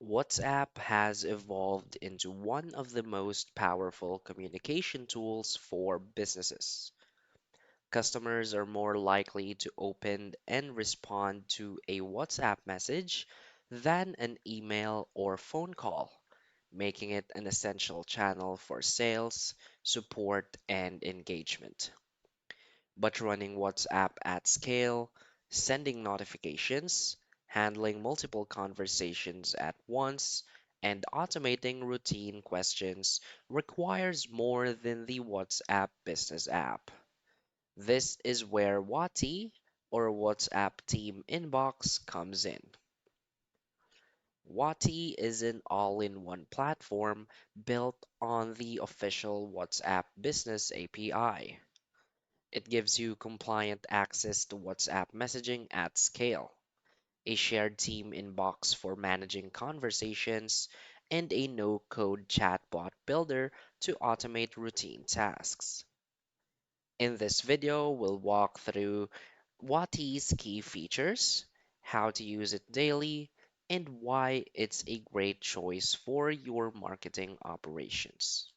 WhatsApp has evolved into one of the most powerful communication tools for businesses. Customers are more likely to open and respond to a WhatsApp message than an email or phone call, making it an essential channel for sales, support, and engagement. But running WhatsApp at scale, sending notifications, handling multiple conversations at once, and automating routine questions requires more than the WhatsApp business app. This is where WATI, or WhatsApp Team Inbox, comes in. WATI is an all-in-one platform built on the official WhatsApp Business API. It gives you compliant access to WhatsApp messaging at scale, a shared team inbox for managing conversations, and a no-code chatbot builder to automate routine tasks. In this video, we'll walk through Wati's key features, how to use it daily, and why it's a great choice for your marketing operations.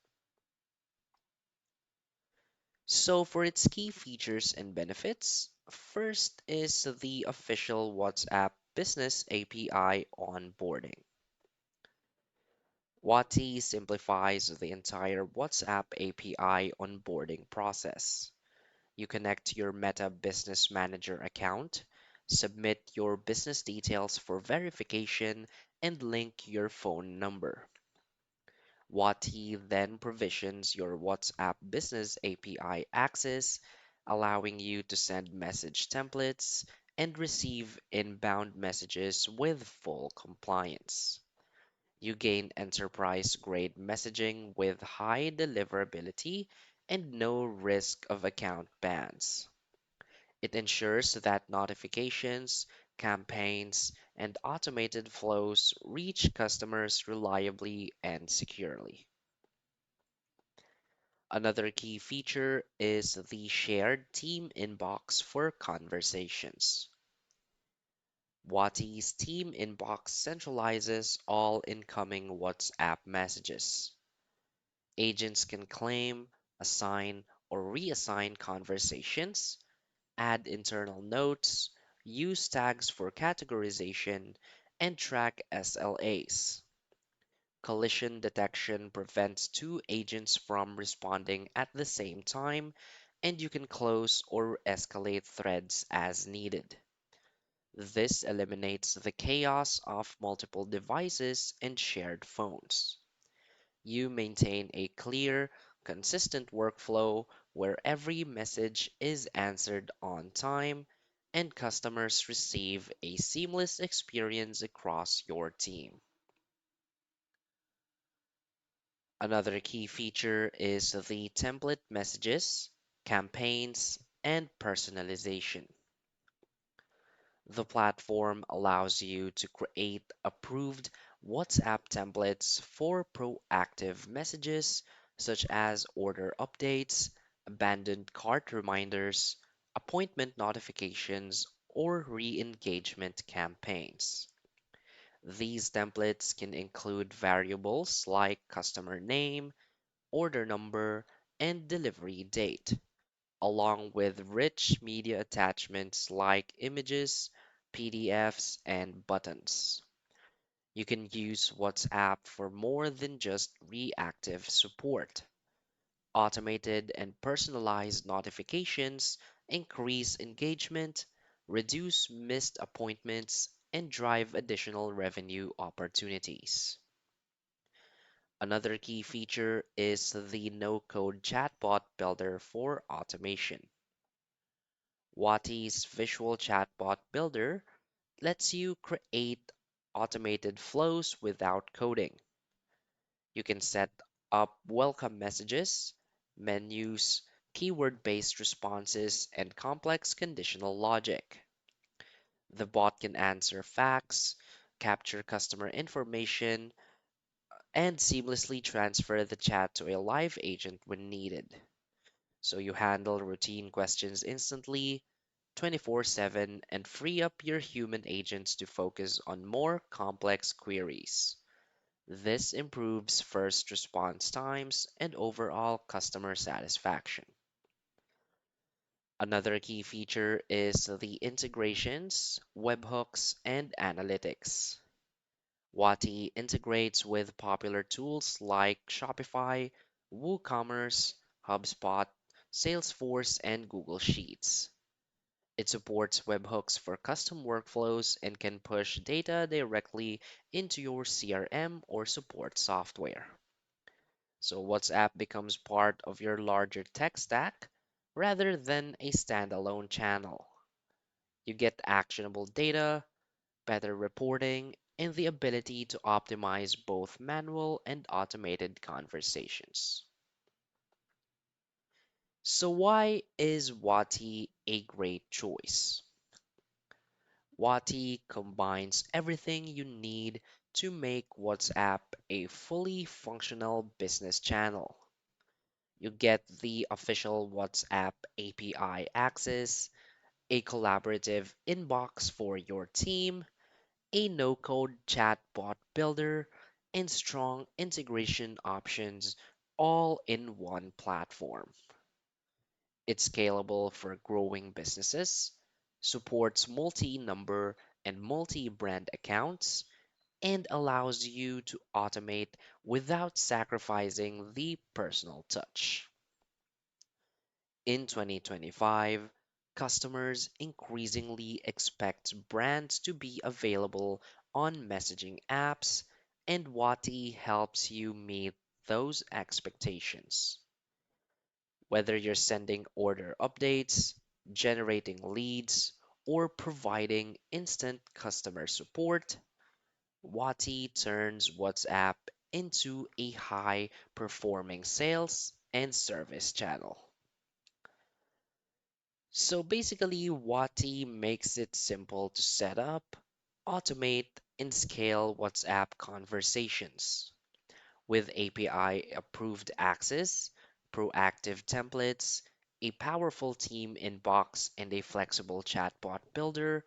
So, for its key features and benefits, first is the official WhatsApp Business API onboarding. Wati simplifies the entire WhatsApp API onboarding process. You connect your Meta Business Manager account, submit your business details for verification, and link your phone number. Wati then provisions your WhatsApp Business API access, allowing you to send message templates and receive inbound messages with full compliance. You gain enterprise grade messaging with high deliverability and no risk of account bans. It ensures that notifications, campaigns, and automated flows reach customers reliably and securely. Another key feature is the shared team inbox for conversations. Wati's team inbox centralizes all incoming WhatsApp messages. Agents can claim, assign, or reassign conversations, add internal notes, use tags for categorization, and track SLAs. Collision detection prevents two agents from responding at the same time, and you can close or escalate threads as needed. This eliminates the chaos of multiple devices and shared phones. You maintain a clear, consistent workflow where every message is answered on time and customers receive a seamless experience across your team. Another key feature is the template messages, campaigns, and personalization. The platform allows you to create approved WhatsApp templates for proactive messages such as order updates, abandoned cart reminders, appointment notifications, or re-engagement campaigns. These templates can include variables like customer name, order number, and delivery date, along with rich media attachments like images, PDFs, and buttons. You can use WhatsApp for more than just reactive support. Automated and personalized notifications increase engagement, reduce missed appointments, and drive additional revenue opportunities. Another key feature is the no-code chatbot builder for automation. Wati's visual chatbot builder lets you create automated flows without coding. You can set up welcome messages, menus, keyword-based responses, and complex conditional logic. The bot can answer facts, capture customer information, and seamlessly transfer the chat to a live agent when needed. So you handle routine questions instantly, 24/7 and free up your human agents to focus on more complex queries. This improves first response times and overall customer satisfaction. Another key feature is the integrations, webhooks, and analytics. WATI integrates with popular tools like Shopify, WooCommerce, HubSpot, Salesforce, and Google Sheets. It supports webhooks for custom workflows and can push data directly into your CRM or support software. So WhatsApp becomes part of your larger tech stack rather than a standalone channel. You get actionable data, better reporting, and the ability to optimize both manual and automated conversations. So, why is Wati a great choice? Wati combines everything you need to make WhatsApp a fully functional business channel. You get the official WhatsApp API access, a collaborative inbox for your team, a no-code chatbot builder, and strong integration options all in one platform. It's scalable for growing businesses, supports multi-number and multi-brand accounts, and allows you to automate without sacrificing the personal touch. In 2025, customers increasingly expect brands to be available on messaging apps, and Wati helps you meet those expectations. Whether you're sending order updates, generating leads, or providing instant customer support, Wati turns WhatsApp into a high performing sales and service channel. So basically, Wati makes it simple to set up, automate, and scale WhatsApp conversations. With API approved access, proactive templates, a powerful team inbox, and a flexible chatbot builder,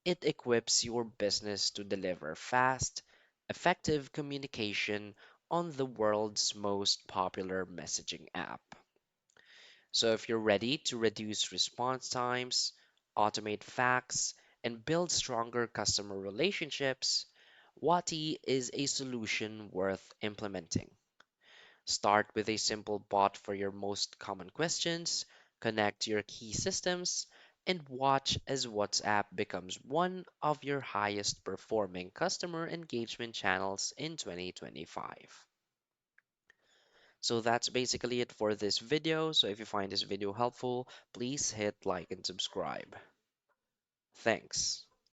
it equips your business to deliver fast, effective communication on the world's most popular messaging app. So if you're ready to reduce response times, automate facts, and build stronger customer relationships, Wati is a solution worth implementing. Start with a simple bot for your most common questions, connect your key systems, and watch as WhatsApp becomes one of your highest performing customer engagement channels in 2025. So that's basically it for this video. So if you find this video helpful, please hit like and subscribe. Thanks.